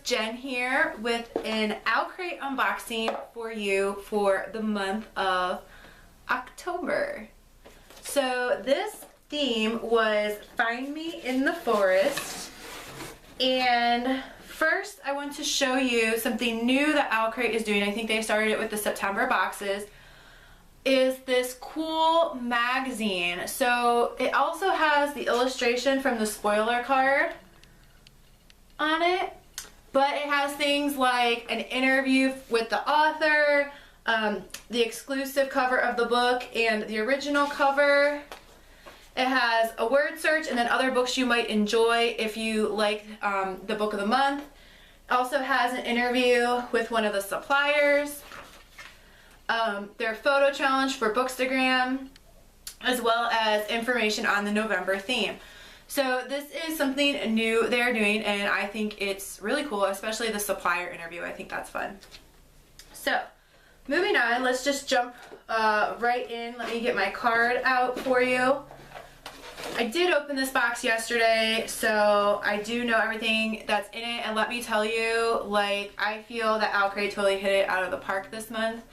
Jen here with an Owlcrate unboxing for you for the month of October. So this theme was Find Me in the Forest, and first I want to show you something new that Owlcrate is doing. I think they started it with the September boxes. Is this cool magazine. So it also has the illustration from the spoiler card on it, but it has things like an interview with the author, the exclusive cover of the book and the original cover. It has a word search and then other books you might enjoy if you like the book of the month. It also has an interview with one of the suppliers, their photo challenge for Bookstagram, as well as information on the November theme. So this is something new they're doing, and I think it's really cool, especially the supplier interview. I think that's fun. So moving on, let's just jump right in. Let me get my card out for you. I did open this box yesterday, so I do know everything that's in it, and let me tell you, like, I feel that Owlcrate totally hit it out of the park this month.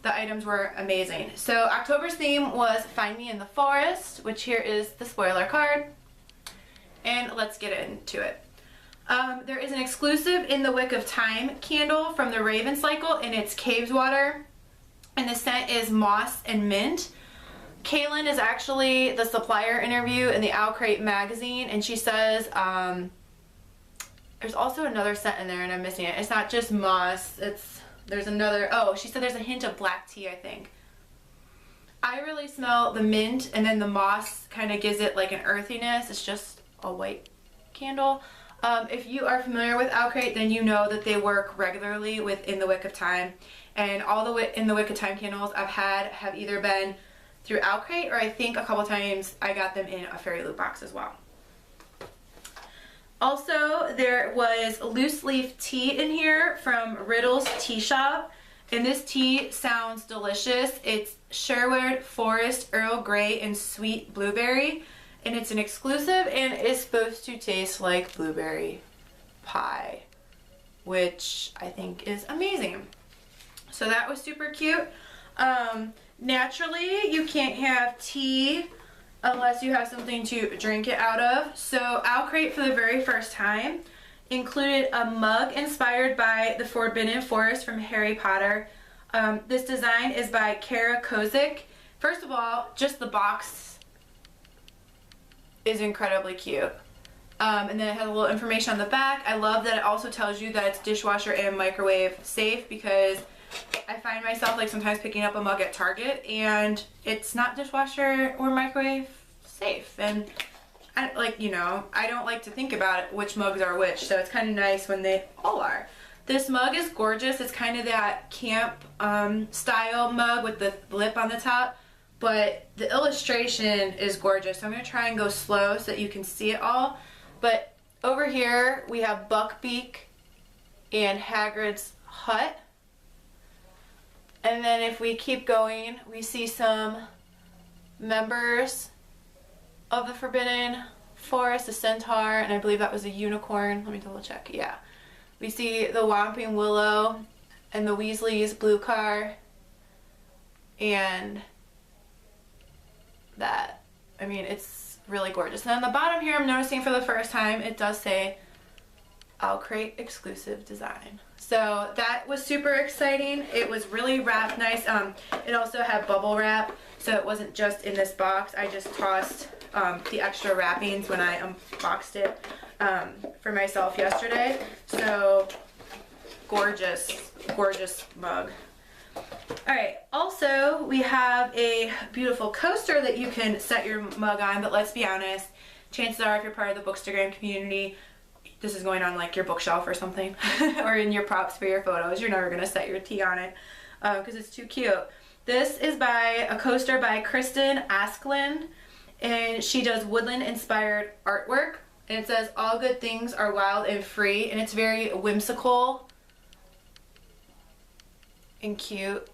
The items were amazing. So October's theme was Find Me in the Forest, which here is the spoiler card, and let's get into it. There is an exclusive in the Wick of Time candle from the Raven Cycle, and it's Cabeswater, and the scent is moss and mint. Kaylin is actually the supplier interview in the Owlcrate magazine, and she says there's also another scent in there and I'm missing it. It's not just moss, there's another, oh, she said there's a hint of black tea, I think. I really smell the mint, and then the moss kind of gives it like an earthiness. It's just a white candle. If you are familiar with Owlcrate, then you know that they work regularly within the Wick of Time, and all the in the Wick of Time candles I've had have either been through Owlcrate, or I think a couple times I got them in a Fairy Loot box as well. Also, there was loose leaf tea in here from Riddle's tea shop, and this tea sounds delicious. It's Sherwood Forest Earl Grey and Sweet Blueberry, and it's an exclusive, and it's supposed to taste like blueberry pie, which I think is amazing. So that was super cute. Naturally, you can't have tea unless you have something to drink it out of. So Owlcrate, for the very first time, included a mug inspired by the Forbidden Forest from Harry Potter. This design is by Cara Kozik. First of all, just the box is incredibly cute. And then it has a little information on the back. I love that it also tells you that it's dishwasher and microwave safe, because I find myself like sometimes picking up a mug at Target and it's not dishwasher or microwave safe, and I, like, you know, I don't like to think about it, which mugs are which, so it's kind of nice when they all are. This mug is gorgeous. It's kind of that camp style mug with the lip on the top, but the illustration is gorgeous. So I'm going to try and go slow so that you can see it all. But over here we have Buckbeak and Hagrid's hut. And then if we keep going, we see some members of the Forbidden Forest, a centaur, and I believe that was a unicorn. Let me double check. Yeah. We see the Whomping Willow and the Weasley's blue car, and that. I mean, it's really gorgeous. And on the bottom here, I'm noticing for the first time, it does say Owlcrate exclusive design. So that was super exciting. It was really wrapped nice. It also had bubble wrap, so it wasn't just in this box. I just tossed the extra wrappings when I unboxed it for myself yesterday. So gorgeous, gorgeous mug. Alright, also we have a beautiful coaster that you can set your mug on, but let's be honest, chances are if you're part of the Bookstagram community, this is going on like your bookshelf or something, or in your props for your photos. You're never going to set your tea on it because it's too cute. This is by a coaster by Kristin Askland, and she does woodland inspired artwork, and it says all good things are wild and free, and it's very whimsical and cute,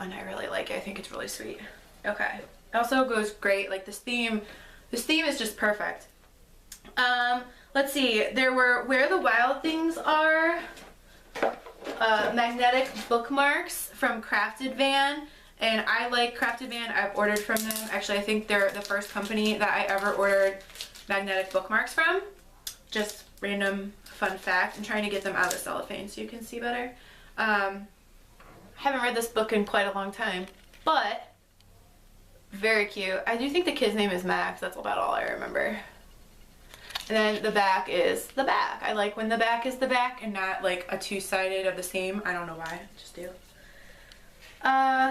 and I really like it. I think it's really sweet. Okay, it also goes great, like this theme is just perfect. let's see, there were Where the Wild Things Are, magnetic bookmarks from Crafted Van, and I like Crafted Van. I've ordered from them. Actually, I think they're the first company that I ever ordered magnetic bookmarks from. Just random fun fact. I'm trying to get them out of the cellophane so you can see better. I haven't read this book in quite a long time, but very cute. I do think the kid's name is Max. That's about all I remember. And then the back is the back. I like when the back is the back and not like a two-sided of the same. I don't know why, I just do.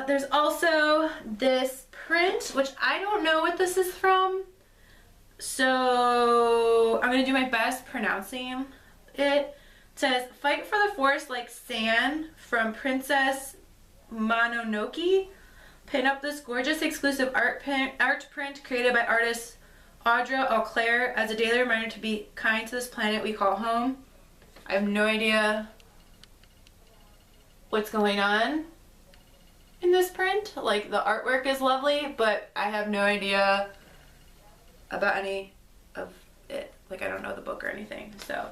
There's also this print, which I don't know what this is from. So I'm gonna do my best pronouncing it. It says, "Fight for the forest like sand" from Princess Mononoke. Pin up this gorgeous exclusive art print created by artist Audra Auclair as a daily reminder to be kind to this planet we call home. I have no idea what's going on in this print. Like, the artwork is lovely, but I have no idea about any of it. Like, I don't know the book or anything, so.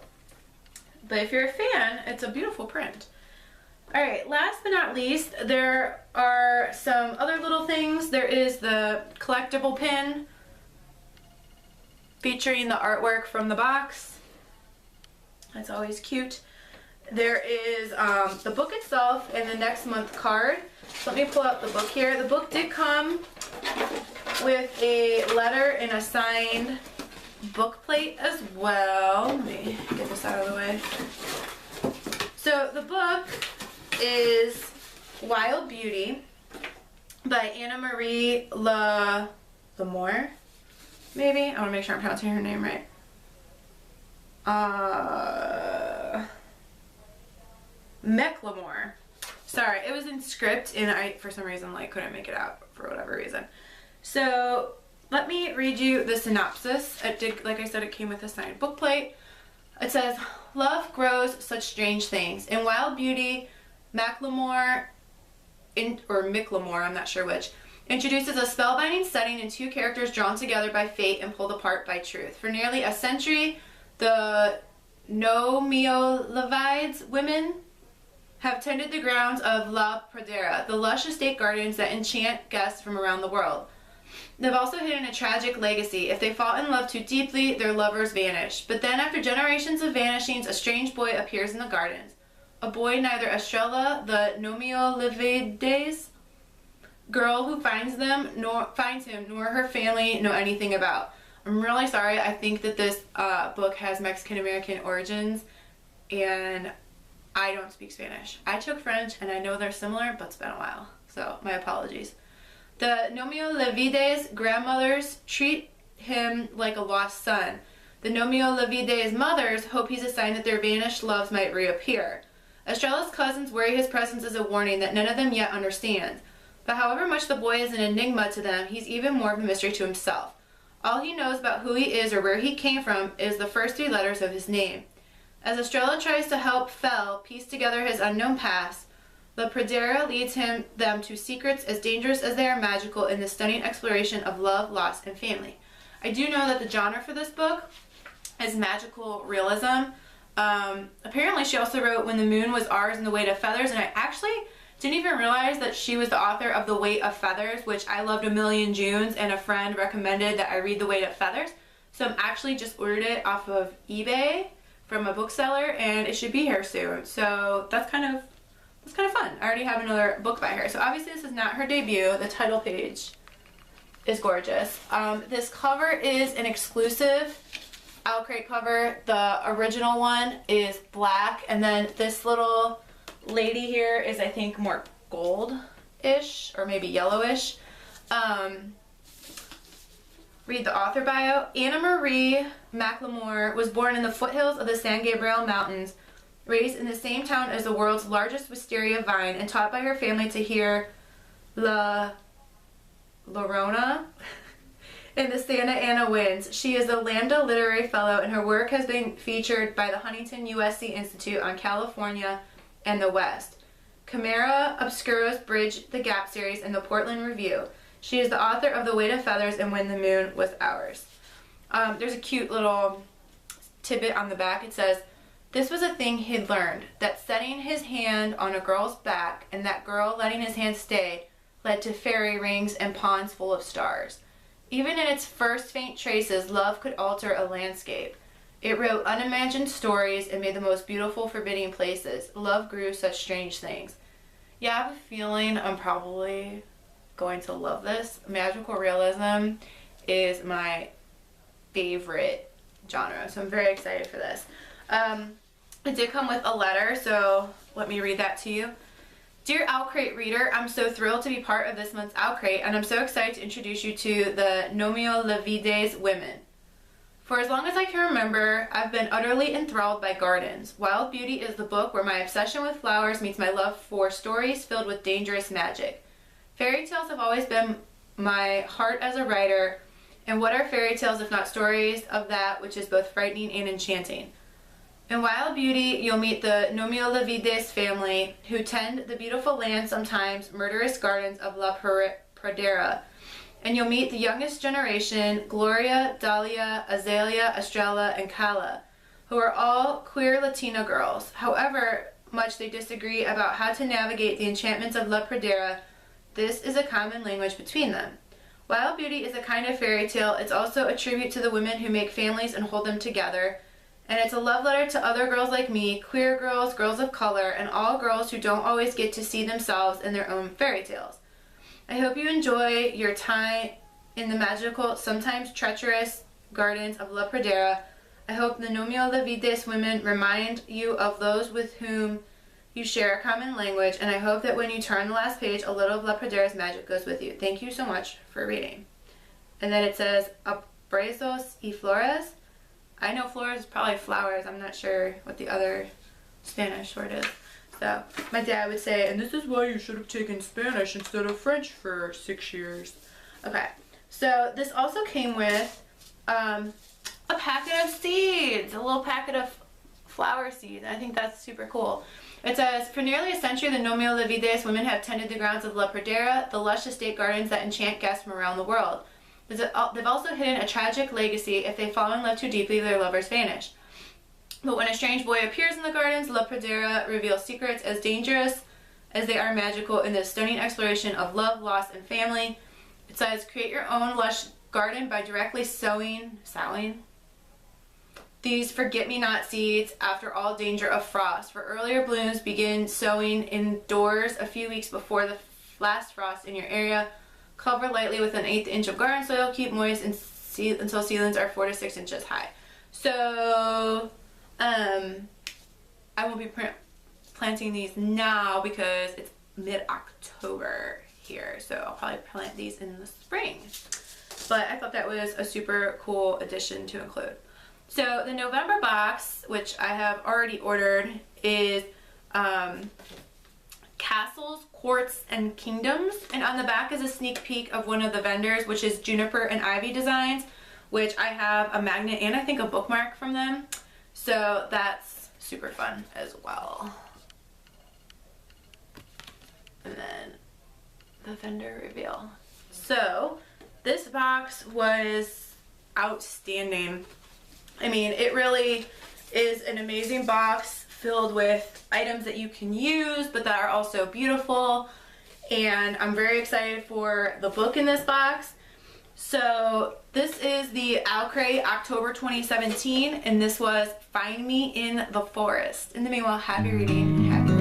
But if you're a fan, it's a beautiful print. Alright, last but not least, there are some other little things. There is the collectible pin featuring the artwork from the box. That's always cute. There is the book itself and the next month card. So let me pull out the book here. The book did come with a letter and a signed book plate as well. Let me get this out of the way. So the book is Wild Beauty by Anna Marie McLemore. Maybe? I want to make sure I'm pronouncing her name right. McLemore. Sorry, it was in script and I, for some reason, like, couldn't make it out for whatever reason. So, let me read you the synopsis. It did, like I said, it came with a signed book plate. It says, "Love grows such strange things. In Wild Beauty, McLemore, or McLemore, I'm not sure which, introduces a spellbinding setting and two characters drawn together by fate and pulled apart by truth. For nearly a century, the Nomeolivides women have tended the grounds of La Pradera, the lush estate gardens that enchant guests from around the world. They've also hidden a tragic legacy. If they fall in love too deeply, their lovers vanish. But then, after generations of vanishings, a strange boy appears in the gardens. A boy neither Estrella, the Nomeolivides girl who finds him, nor her family know anything about." I'm really sorry. I think that this book has Mexican-American origins, and I don't speak Spanish. I took French, and I know they're similar, but it's been a while, so my apologies. The Nomeolivides grandmothers treat him like a lost son. The Nomeolivides mothers hope he's a sign that their vanished loves might reappear. Estrella's cousins worry his presence is a warning that none of them yet understand. But however much the boy is an enigma to them, he's even more of a mystery to himself. All he knows about who he is or where he came from is the first three letters of his name. As Estrella tries to help Fel piece together his unknown past, La Pradera leads them to secrets as dangerous as they are magical in the stunning exploration of love, loss, and family. I do know that the genre for this book is magical realism. Apparently she also wrote When the Moon Was Ours and The Weight of Feathers, and I actually didn't even realize that she was the author of The Weight of Feathers, which I loved a million Junes, and a friend recommended that I read The Weight of Feathers. So I'm actually just ordered it off of eBay from a bookseller, and it should be here soon. So that's kind of fun. I already have another book by her. So obviously this is not her debut. The title page is gorgeous. This cover is an exclusive Owlcrate cover. The original one is black, and then this little lady here is, I think, more gold-ish or maybe yellowish. Read the author bio. Anna Marie McLemore was born in the foothills of the San Gabriel Mountains, raised in the same town as the world's largest wisteria vine, and taught by her family to hear La Llorona in the Santa Ana winds. She is a Lambda Literary Fellow, and her work has been featured by the Huntington USC Institute on California and the West, Chimera Obscuros Bridge the Gap series, and the Portland Review. She is the author of The Weight of Feathers and When the Moon Was Ours. There's a cute little tidbit on the back. It says, this was a thing he'd learned, that setting his hand on a girl's back and that girl letting his hand stay led to fairy rings and ponds full of stars. Even in its first faint traces, love could alter a landscape. It wrote unimagined stories and made the most beautiful, forbidding places. Love grew such strange things. Yeah, I have a feeling I'm probably going to love this. Magical realism is my favorite genre, so I'm very excited for this. It did come with a letter, so let me read that to you. Dear Owlcrate reader, I'm so thrilled to be part of this month's Owlcrate, and I'm so excited to introduce you to the Nomeo Levides women. For as long as I can remember, I've been utterly enthralled by gardens. Wild Beauty is the book where my obsession with flowers meets my love for stories filled with dangerous magic. Fairy tales have always been my heart as a writer, and what are fairy tales if not stories of that which is both frightening and enchanting? In Wild Beauty, you'll meet the Nomeo Levides family, who tend the beautiful land, sometimes murderous gardens of La Pradera. And you'll meet the youngest generation, Gloria, Dahlia, Azalea, Estrella, and Cala, who are all queer Latina girls. However much they disagree about how to navigate the enchantments of La Pradera, this is a common language between them. Wild Beauty is a kind of fairy tale. It's also a tribute to the women who make families and hold them together. And it's a love letter to other girls like me, queer girls, girls of color, and all girls who don't always get to see themselves in their own fairy tales. I hope you enjoy your time in the magical, sometimes treacherous gardens of La Pradera. I hope the Nomeo Levides women remind you of those with whom you share a common language, and I hope that when you turn the last page, a little of La Pradera's magic goes with you. Thank you so much for reading. And then it says, Abrazos y flores. I know flores is probably flowers. I'm not sure what the other Spanish word is. So my dad would say, and this is why you should have taken Spanish instead of French for 6 years. Okay, so this also came with a packet of seeds, a little packet of flower seeds. I think that's super cool. It says, for nearly a century, the Nomeo Levides women have tended the grounds of La Pradera, the lush estate gardens that enchant guests from around the world. They've also hidden a tragic legacy. If they fall in love too deeply, their lovers vanish. But when a strange boy appears in the gardens, La Pradera reveals secrets as dangerous as they are magical in this stunning exploration of love, loss, and family. It says, create your own lush garden by directly sowing these forget-me-not seeds after all danger of frost. For earlier blooms, begin sowing indoors a few weeks before the last frost in your area. Cover lightly with 1/8 inch of garden soil. Keep moist until seedlings are 4 to 6 inches high. So, I will be planting these now because it's mid-October here. So I'll probably plant these in the spring. But I thought that was a super cool addition to include. So the November box, which I have already ordered, is Castles, Courts, and Kingdoms. And on the back is a sneak peek of one of the vendors, which is Juniper and Ivy Designs, which I have a magnet and I think a bookmark from them. So that's super fun as well. And then the vendor reveal. So this box was outstanding. I mean, it really is an amazing box filled with items that you can use but that are also beautiful, and I'm very excited for the book in this box. So this is the Owlcrate October 2017, and this was Find Me in the Forest. In the meanwhile, happy reading and happy